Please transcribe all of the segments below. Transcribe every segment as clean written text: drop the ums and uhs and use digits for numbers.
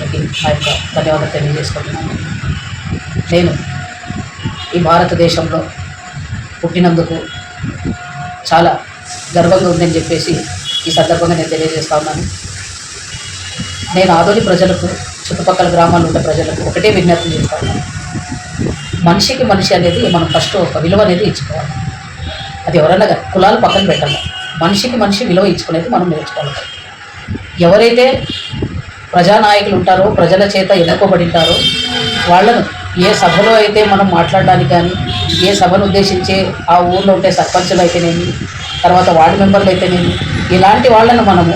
అందరికీ నా యొక్క ధన్యవాదాలు తెలియజేసుకుంటున్నాను. నేను ఈ భారతదేశంలో పుట్టినందుకు చాలా గర్వంగా ఉందని చెప్పేసి ఈ సందర్భంగా నేను తెలియజేస్తా ఉన్నాను. నేను ఆదోని ప్రజలకు, చుట్టుపక్కల గ్రామాల్లో ఉండే ప్రజలకు ఒకటే విజ్ఞప్తి చేస్తాను. మనిషికి మనిషి అనేది మనం ఫస్ట్ ఒక విలువ అనేది ఇచ్చుకోవాలి. అది ఎవరన్నా కులాలు పక్కన పెట్టాలి. మనిషికి మనిషి విలువ ఇచ్చుకునేది మనం నేర్చుకోవాలి. ఎవరైతే ప్రజానాయకులు ఉంటారో, ప్రజల చేత ఎన్నుకోబడి ఉంటారో వాళ్ళను ఏ సభలో అయితే మనం మాట్లాడడానికి కానీ, ఏ సభను ఉద్దేశించి ఆ ఊళ్ళో ఉంటే సర్పంచులు అయితేనేమి, తర్వాత వార్డు మెంబర్లు అయితేనేమి, ఇలాంటి వాళ్ళను మనము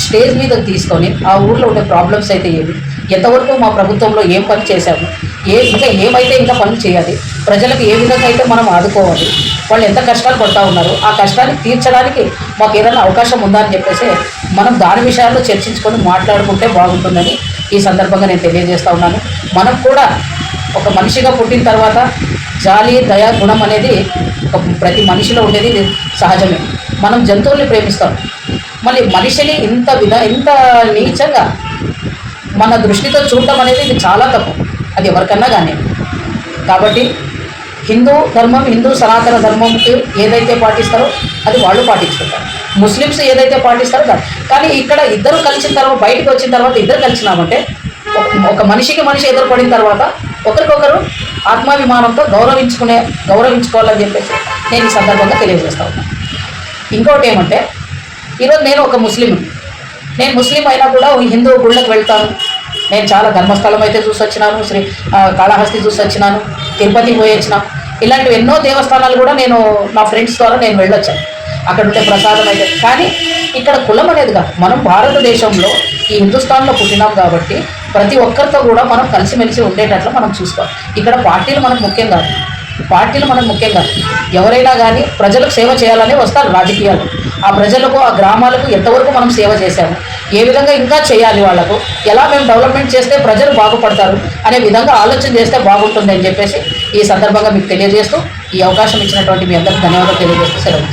స్టేజ్ మీదకి తీసుకొని ఆ ఊళ్ళో ఉండే ప్రాబ్లమ్స్ అయితే ఏమి, ఎంతవరకు మా ప్రభుత్వంలో ఏం పని చేశాము, ఇంకా ఏమైతే ఇంకా పనులు చేయాలి, ప్రజలకు ఏ విధంగా అయితే మనం ఆదుకోవాలి, వాళ్ళు ఎంత కష్టాలు పడుతూ ఉన్నారు, ఆ కష్టాన్ని తీర్చడానికి మాకు ఏదైనా అవకాశం ఉందా అని చెప్పేసి మనం దాని విషయాల్లో చర్చించుకొని మాట్లాడుకుంటే బాగుంటుందని ఈ సందర్భంగా నేను తెలియజేస్తూ ఉన్నాను. మనం కూడా ఒక మనిషిగా పుట్టిన తర్వాత జాలి, దయ, గుణం అనేది ప్రతి మనిషిలో ఉండేది సహజమే. మనం జంతువుల్ని ప్రేమిస్తాం, మళ్ళీ మనిషిని ఇంత నీచంగా మన దృష్టితో చూడటం అనేది ఇది చాలా తప్పు. అది ఎవరికన్నా కానీ. కాబట్టి హిందూ ధర్మం, హిందూ సనాతన ధర్మంకి ఏదైతే పాటిస్తారో అది వాళ్ళు పాటించుకుంటారు. ముస్లిమ్స్ ఏదైతే పాటిస్తారో కానీ ఇక్కడ ఇద్దరు కలిసిన తర్వాత, బయటకు వచ్చిన తర్వాత ఇద్దరు కలిసినామంటే ఒక మనిషికి మనిషి ఎదురుపడిన తర్వాత ఒకరికొకరు ఆత్మాభిమానంతో గౌరవించుకోవాలని చెప్పేసి నేను ఈ సందర్భంగా తెలియజేస్తా ఉన్నాను. ఇంకోటి ఏమంటే, ఈరోజు నేను ఒక నేను ముస్లిం అయినా కూడా హిందూ గుళ్ళకు వెళ్తాను. నేను చాలా ధర్మస్థలం అయితే చూసి వచ్చినాను, కాళహస్తి చూసి వచ్చినాను, తిరుపతి పోయి వచ్చినాను. ఇలాంటివి ఎన్నో దేవస్థానాలు కూడా నేను నా ఫ్రెండ్స్ ద్వారా నేను వెళ్ళొచ్చాను. అక్కడ ఉంటే ప్రసాదం అయితే. కానీ ఇక్కడ కులం అనేది కాదు. మనం భారతదేశంలో ఈ హిందుస్థాన్లో పుట్టినాం కాబట్టి ప్రతి ఒక్కరితో కూడా మనం కలిసిమెలిసి ఉండేటట్లు మనం చూసుకోవాలి. ఇక్కడ పార్టీలు మనకు ముఖ్యం కాదు. ఎవరైనా కానీ ప్రజలకు సేవ చేయాలని వస్తారు రాజకీయాలు. ఆ ప్రజలకు, ఆ గ్రామాలకు ఎంతవరకు మనం సేవ చేశాము, ఏ విధంగా ఇంకా చేయాలి, వాళ్ళకు ఎలా మేము డెవలప్మెంట్ చేస్తే ప్రజలు బాగుపడతారు అనే విధంగా ఆలోచన చేస్తే బాగుంటుంది అని చెప్పేసి ఈ సందర్భంగా మీకు తెలియజేస్తూ, ఈ అవకాశం ఇచ్చినటువంటి మీ అందరికీ ధన్యవాదాలు తెలియజేస్తూ సెలవు.